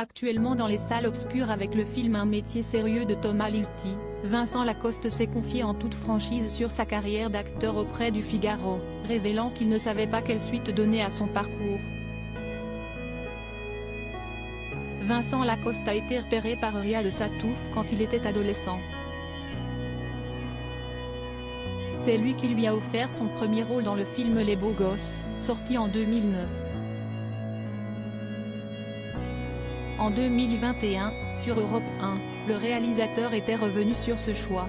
Actuellement dans les salles obscures avec le film Un métier sérieux de Thomas Lilti, Vincent Lacoste s'est confié en toute franchise sur sa carrière d'acteur auprès du Figaro, révélant qu'il ne savait pas quelle suite donner à son parcours. Vincent Lacoste a été repéré par Ria de Satouf quand il était adolescent. C'est lui qui lui a offert son premier rôle dans le film Les Beaux Gosses, sorti en 2009. En 2021, sur Europe 1, le réalisateur était revenu sur ce choix.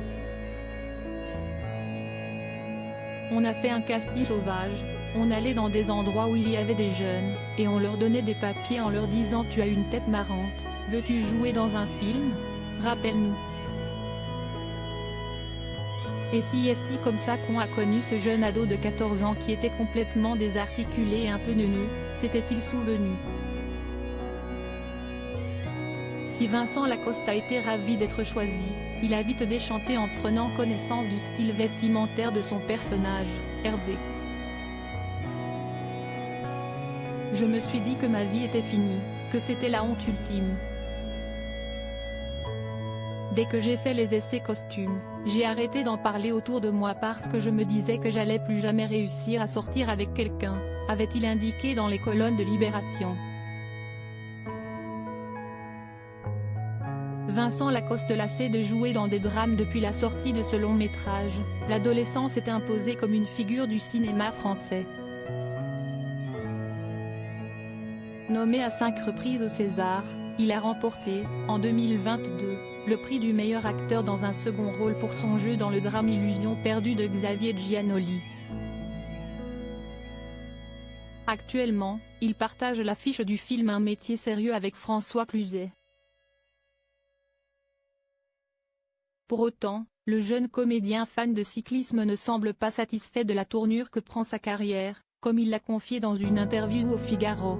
On a fait un casting sauvage, on allait dans des endroits où il y avait des jeunes, et on leur donnait des papiers en leur disant « Tu as une tête marrante, veux-tu jouer dans un film? Rappelle-nous ». Et si est comme ça qu'on a connu ce jeune ado de 14 ans qui était complètement désarticulé et un peu neuneux, s'était-il souvenu? Si Vincent Lacoste a été ravi d'être choisi, il a vite déchanté en prenant connaissance du style vestimentaire de son personnage, Hervé. Je me suis dit que ma vie était finie, que c'était la honte ultime. Dès que j'ai fait les essais costumes, j'ai arrêté d'en parler autour de moi parce que je me disais que j'allais plus jamais réussir à sortir avec quelqu'un, avait-il indiqué dans les colonnes de Libération. Vincent Lacoste lassé de jouer dans des drames depuis la sortie de ce long métrage, l'adolescent s'est imposé comme une figure du cinéma français. Nommé à 5 reprises au César, il a remporté, en 2022, le prix du meilleur acteur dans un second rôle pour son jeu dans le drame Illusion perdue de Xavier Giannoli. Actuellement, il partage l'affiche du film Un métier sérieux avec François Cluzet. Pour autant, le jeune comédien fan de cyclisme ne semble pas satisfait de la tournure que prend sa carrière, comme il l'a confié dans une interview au Figaro.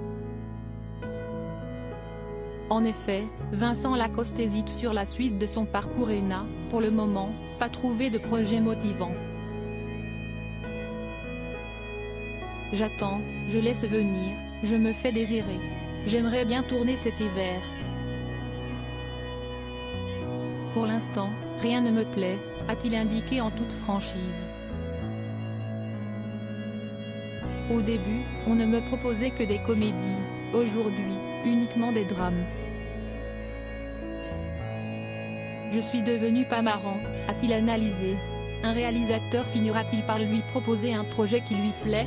En effet, Vincent Lacoste hésite sur la suite de son parcours et n'a, pour le moment, pas trouvé de projet motivant. J'attends, je laisse venir, je me fais désirer. J'aimerais bien tourner cet hiver. Pour l'instant, rien ne me plaît, a-t-il indiqué en toute franchise. Au début, on ne me proposait que des comédies, aujourd'hui, uniquement des drames. Je suis devenu pas marrant, a-t-il analysé. Un réalisateur finira-t-il par lui proposer un projet qui lui plaît?